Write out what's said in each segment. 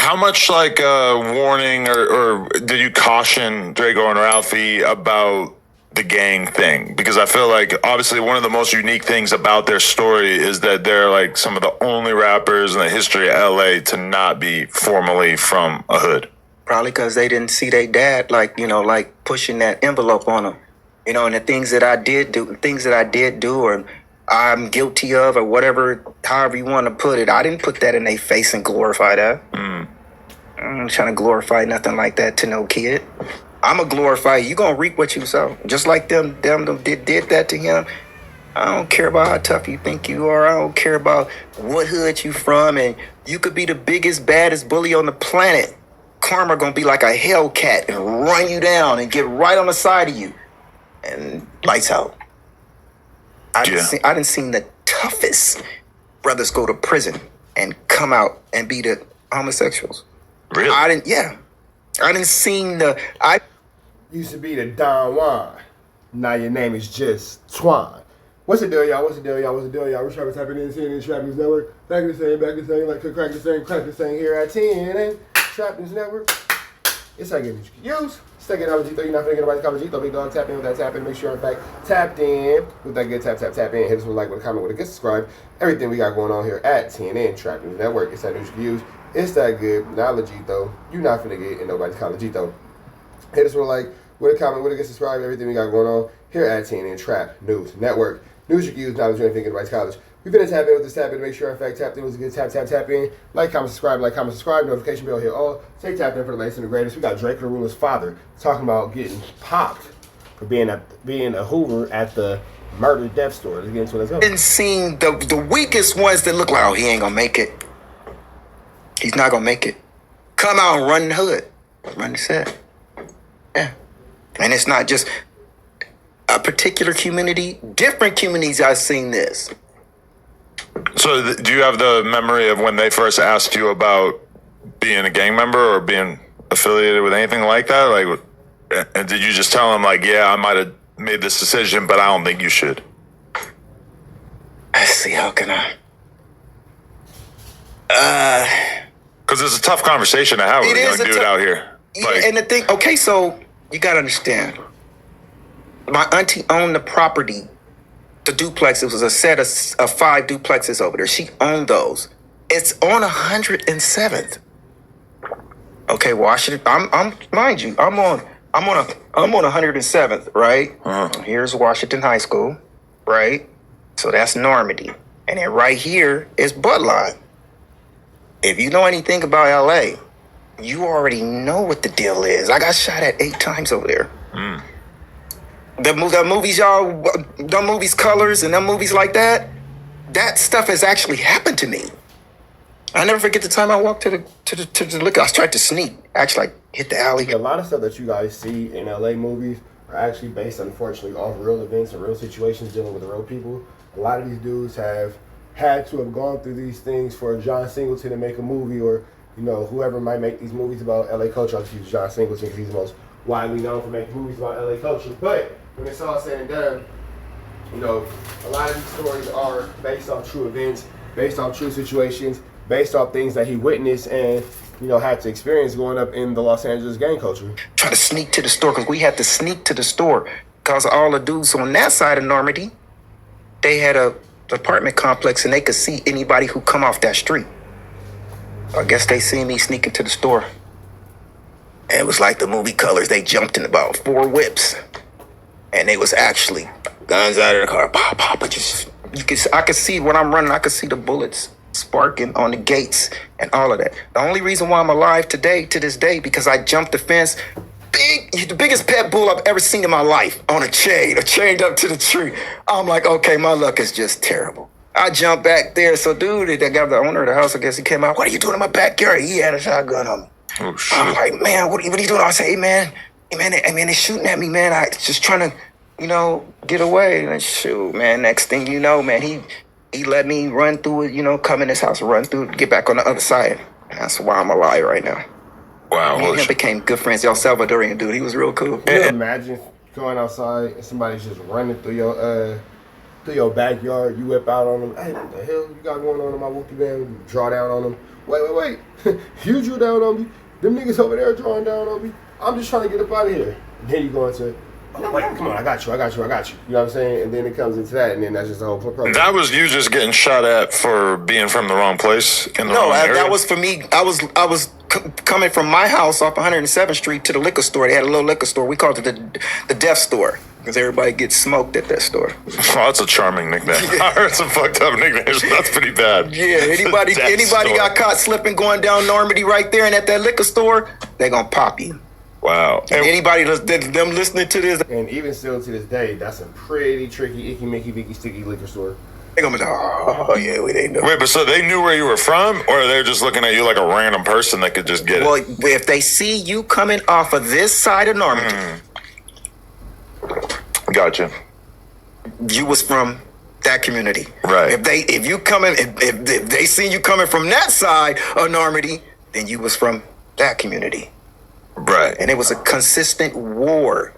How much like warning or did you caution Draco and Ralphie about the gang thing? Because I feel like obviously one of the most unique things about their story is that they're like some of the only rappers in the history of LA to not be formally from a hood. Probably because they didn't see their dad like pushing that envelope on them. And the things that I did do, or I'm guilty of, or whatever, however you want to put it. I didn't put that in their face and glorify that. I'm trying to glorify nothing like that to no kid. I'm going to glorify you. Going to reap what you sow. Just like them did that to him. I don't care about how tough you think you are. I don't care about what hood you from. And you could be the biggest, baddest bully on the planet. Karma going to be like a Hellcat and run you down and get right on the side of you. And lights out. I didn't see the toughest brothers go to prison and come out and be the homosexuals. Really? I didn't see I used to be the Don Juan. Now your name is just Twan. What's the deal, y'all? We're trying to type it in, seeing this Trap News Network. Back the same, like crack the same here at 10 and Trap News Network. It's like it use. Stick it out with G3. You're not finna get nobody's comment G3. Big dog, tap in with that tap in. Make sure, in fact, tapped in with that good tap in. Hit us with a like, with a comment, with a good subscribe. Everything we got going on here at TNN Trap News Network. It's that news you can use. It's that good knowledge, though. You're not finna get in nobody's college, though. Hit us with a like, with a comment, with a good subscribe. Everything we got going on here at TNN Trap News Network. News you can use, knowledge you ain't thinking nobody's college. We finna tap in with this tap in to make sure, in fact, tapped in was a good tap in. Like, comment, subscribe, notification bell here all. Take tap in for the latest and the greatest. We got Drakeo The Ruler's father talking about getting popped for being a Hoover at the murder death store. Let's get into it. Let's go. didn't see the weakest ones that look like, oh, he ain't gonna make it. He's not gonna make it. Come out and run the hood. Run the set. Yeah. And it's not just a particular community. Different communities I've seen this. So do you have the memory of when they first asked you about being a gang member or being affiliated with anything like that? Like, and did you just tell them like, yeah, I might have made this decision, but I don't think you should? Let's see, how can I? Because it's a tough conversation to have with a young dude out here. Like, and the thing, okay, so you got to understand. My auntie owned the property. The duplexes was a set of 5 duplexes over there. She owned those. It's on 107th. Okay, Washington. I'm mind you, I'm on 107th, right? Here's Washington High School, right? So that's Normandy, and then right here is Bloodline. If you know anything about LA, you already know what the deal is. I got shot at 8 times over there. The movies, y'all, the movies Colors and them movies like that, that stuff has actually happened to me. I never forget the time I walked to the liquor. I tried to sneak. Actually, I hit the alley. A lot of stuff that you guys see in LA movies are actually based, unfortunately, off real events and real situations dealing with real people. A lot of these dudes have had to have gone through these things for John Singleton to make a movie, or whoever might make these movies about LA culture. I'll just use John Singleton because he's the most widely known for making movies about LA culture. But when it's all said and done, a lot of these stories are based off true events, based off true situations, based off things that he witnessed and, had to experience growing up in the Los Angeles gang culture. Try to sneak to the store because we had to sneak to the store because all the dudes on that side of Normandy, they had a apartment complex and they could see anybody who come off that street. I guess they seen me sneaking to the store. And it was like the movie Colors. They jumped in about 4 whips. And they was actually guns out of the car. Pop, pop. But I could see when I'm running, I could see the bullets sparking on the gates and all of that. The only reason why I'm alive to this day, because I jumped the fence. The biggest pet bull I've ever seen in my life on a chain, chained up to the tree. I'm like, okay, my luck is just terrible. I jumped back there. So dude, that guy, the owner of the house, I guess he came out. What are you doing in my backyard? He had a shotgun on me. Oh, shit. I'm like, man, what are you doing? I say, hey, man, they're shooting at me, man. I just trying to, get away. And shoot, man, next thing you know, man, he let me run through it, come in his house, run through, get back on the other side. And that's why I'm alive right now. Wow. Me and him became good friends. El Salvadorian dude. He was real cool. Can you imagine going outside and somebody's just running through your backyard, you whip out on them. Hey, what the hell you got going on in my Wookie van? Draw down on them. Wait. You drew down on me. Them niggas over there drawing down on me. I'm just trying to get up out of here. And then you go into, oh, wait, come on, I got you. You know what I'm saying? And then it comes into that, and then that's just the whole program. That was you just getting shot at for being from the wrong place in the wrong area? That was for me. I was coming from my house off 107th Street to the liquor store. They had a little liquor store. We called it the Death Store because everybody gets smoked at that store. Oh, that's a charming nickname. I heard some fucked up nicknames. That's pretty bad. Yeah, anybody got caught slipping going down Normandy right there and at that liquor store, they gonna pop you. Wow. And anybody them listening to this, and even still to this day, that's a pretty tricky, icky, mickey, vicky, sticky liquor store. they gonna be like, oh yeah, we didn't know. Wait, but so they knew where you were from, or they're just looking at you like a random person that could just get it? Well, if they see you coming off of this side of Normandy, Gotcha. you was from that community. Right. If they see you coming from that side of Normandy, then you was from that community. Right. And it was a consistent war.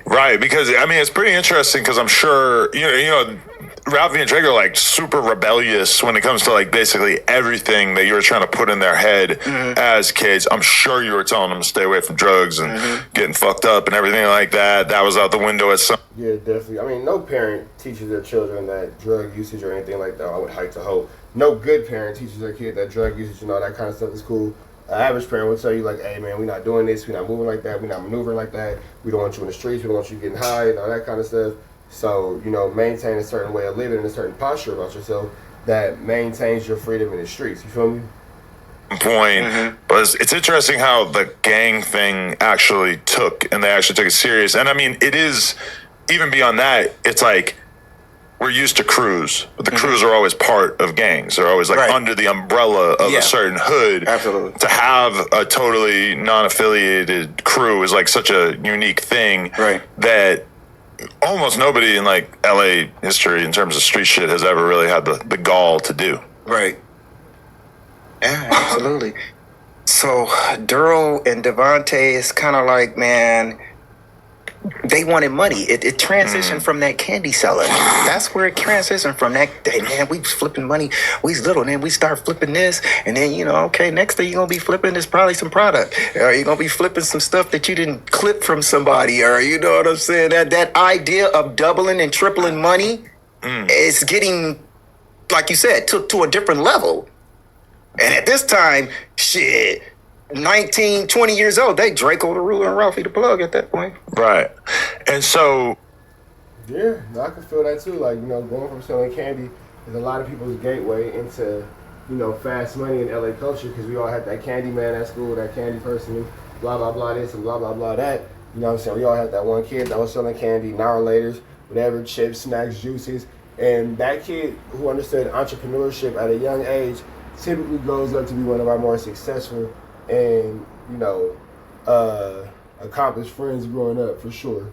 Right, because I mean it's pretty interesting because I'm sure you know Ralphie and Drake are like super rebellious when it comes to like basically everything that you were trying to put in their head as kids. I'm sure you were telling them to stay away from drugs and getting fucked up and everything like that. That was out the window at some. Yeah, definitely. I mean, no parent teaches their children that drug usage or anything like that. I would like to hope. No good parent teaches their kid that drug usage and all that kind of stuff is cool. An average parent would tell you like, hey man, we're not doing this, we're not moving like that, we're not maneuvering like that, we don't want you in the streets, we don't want you getting high and all that kind of stuff. So, maintain a certain way of living and a certain posture about yourself that maintains your freedom in the streets. You feel me? Point. But it's interesting how the gang thing actually took it serious. And I mean, it is, even beyond that, it's like, we're used to crews, but the crews are always part of gangs. They're always like under the umbrella of a certain hood. Absolutely. To have a totally non-affiliated crew is like such a unique thing that almost nobody in like LA history in terms of street shit has ever really had the gall to do. Right. Yeah, absolutely. So Duro and Devontae is kind of like, man, they wanted money. It transitioned from that candy seller. That's where it transitioned from. That day, man, we was flipping money. We was little, and then we start flipping this, and then okay, next thing you're gonna be flipping is probably some product, or you're gonna be flipping some stuff that you didn't clip from somebody, or you know what I'm saying? That idea of doubling and tripling money is getting, like you said, to a different level. And at this time, shit. 19, 20 years old, they Drakeo the Ruler and Ralphie the Plug at that point. Right. And so... Yeah, I can feel that too. Like, going from selling candy is a lot of people's gateway into, fast money in LA culture because we all had that candy man at school, that candy person, blah, blah, blah this and blah, blah, blah that. You know what I'm saying? We all had that one kid that was selling candy, Laters, whatever, chips, snacks, juices. And that kid who understood entrepreneurship at a young age typically grows up to be one of our more successful and accomplished friends growing up for sure.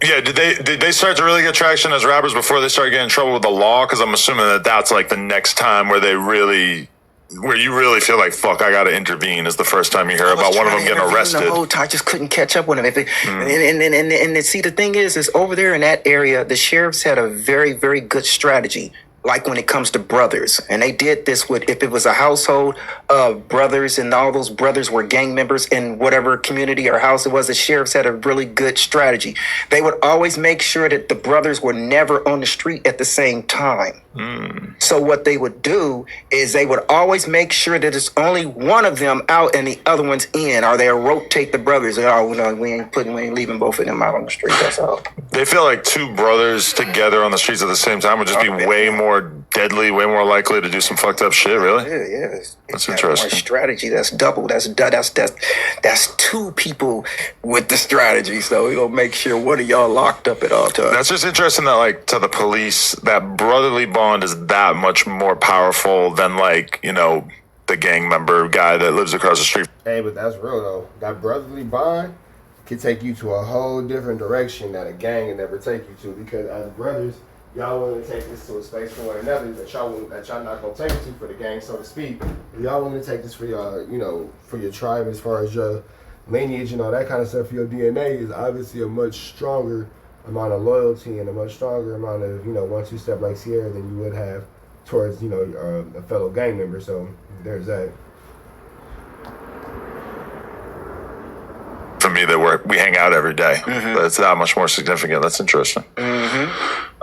Yeah, did they start to really get traction as rappers before they started getting in trouble with the law? Because I'm assuming that's like the next time where you really feel like, fuck, I gotta intervene, is the first time you hear about one of them getting arrested. The whole time, I just couldn't catch up with him. And see, the thing is over there in that area, the sheriffs had a very, very good strategy. Like when it comes to brothers, and they did this with, if it was a household of brothers and all those brothers were gang members in whatever community or house it was, the sheriffs had a really good strategy. They would always make sure that the brothers were never on the street at the same time. So what they would do is they would always make sure that it's only one of them out and the other one's in, or they'll rotate the brothers. We ain't leaving both of them out on the street. That's all. They feel like two brothers together on the streets at the same time would just be way more deadly, way more likely to do some fucked up shit. Really? Yeah. That's interesting. Strategy. That's double. That's two people with the strategy. So we gonna make sure one of y'all locked up at all times. That's just interesting that, like, to the police, that brotherly bond is that much more powerful than, like, the gang member guy that lives across the street. Hey, but that's real though. That brotherly bond can take you to a whole different direction that a gang can never take you to, because as brothers, y'all willing to take this to a space for one another that y'all not gonna take it to for the gang, so to speak. Y'all willing to take this for y'all, for your tribe as far as your lineage and all that kind of stuff. For your DNA is obviously a much stronger amount of loyalty and a much stronger amount of 1-2 step like Sierra than you would have towards, you know, a fellow gang member. So there's that. For me, that we hang out every day. That's that much more significant. That's interesting.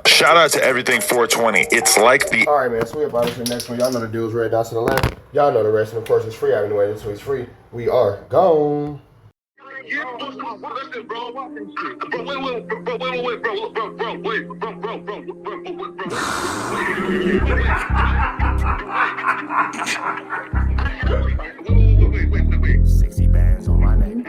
Shout out to Everything 420. It's like the... All right, man. So we're about to the next one. Y'all know the deals right down to the left. Y'all know the rest. And of course, it's free out anyway. So it's free. We are gone. Wait. 60 bands on my name.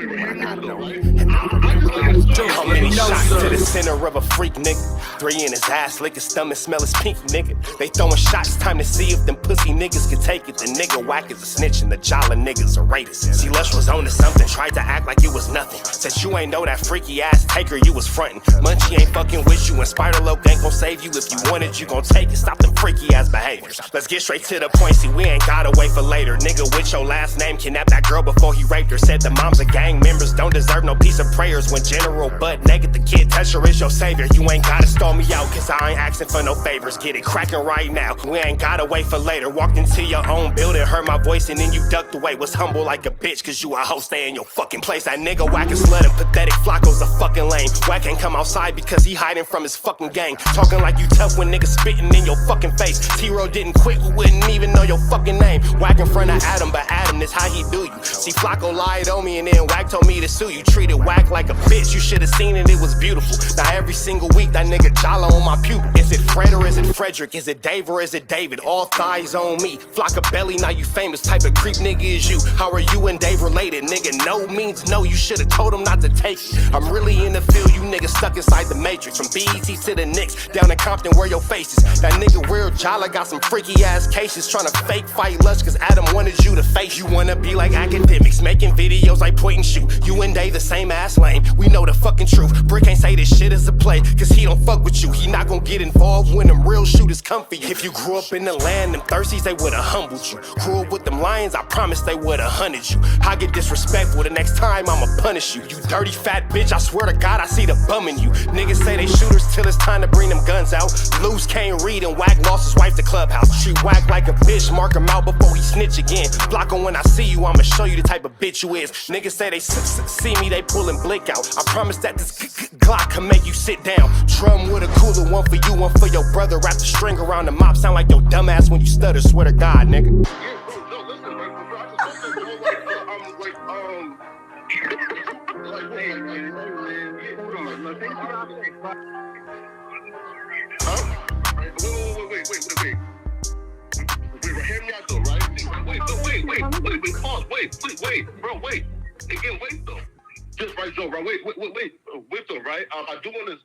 How many shots to the center of a freak, nigga? 3 in his ass, lick his stomach, smell his pinky, nigga. They throwing shots, time to see if them pussy niggas can take it. The nigga whack is a snitch and the jolly niggas are raiders. See, Lush was on to something, tried to act like it was nothing. Said you ain't know that freaky ass taker, you was frontin'. Munchie ain't fucking with you, and Spider-Loc ain't gon' save you. If you wanted, you gon' take it. Stop them freaky ass behaviors. Let's get straight to the point, see, we ain't gotta wait for later. Nigga with your last name kidnapped that girl before he raped her. Said the moms of gang members don't deserve no piece of prayers. When General butt naked, the kid touch her is your savior. You ain't gotta stall me out, cause I ain't asking for no favors. Get it cracking right now, we ain't gotta wait for later. Walked into your own building, heard my voice, and then you ducked away. Was humble like a bitch, cause you a hoe, stay in your fucking place. That nigga whack and slut and pathetic Flacco's a fucking lame. Whack ain't come outside because he hiding from his fucking gang. Talking like you tough when niggas spitting in your fucking face. T-Row didn't quit, we wouldn't even know your fucking name. Whack in front of Adam, but Adam is how he do you. See, Flacco lied on me and then Whack told me to sue you. Treated Whack like a bitch, you should've seen it, it was beautiful. Now every single week that nigga jala on my pupil. Is it Fred or is it Frederick? Is it Dave or is it David? All thighs on me. Flocka belly, now you famous. Type of creep nigga is you. How are you and Dave related? Nigga, no means no. You should've told him not to take it. I'm really in the field, you niggas stuck inside the matrix. From BET to the Knicks, down in Compton where your face is. That nigga real jala got some freaky ass cases. Tryna fake fight Lush cause Adam wanted you to face. You wanna be like academics, making videos like point and shoot. You and Dave the same ass lame. We know the fucking truth. Brick ain't say this shit is a play, cause he don't fuck with you. He not gon' get involved when them real shooters come for you. If you grew up in the land, them thirsties, they would've humbled you. Grew up with them lions, I promise they would've hunted you. I get disrespectful, the next time I'ma punish you. You dirty fat bitch, I swear to God I see the bum in you. Niggas say they shooters till it's time to bring them guns out. Loose can't read and Whack lost his wife to Clubhouse. Treat Whack like a bitch, mark him out before he snitch again. Flocka, when I see you, I'ma show you the type of bitch you is. Niggas say they see me, they pullin' blick out. I promise that this Glock can make you sit down. Drum with a cooler, one for you, one for your brother. Wrap the string around the mop, sound like your dumbass when you stutter. Swear to God, nigga. Hear me out though, right? Wait, pause, wait, bro, wait. Again, wait though. Just right though, right? Wait though, right? I do want to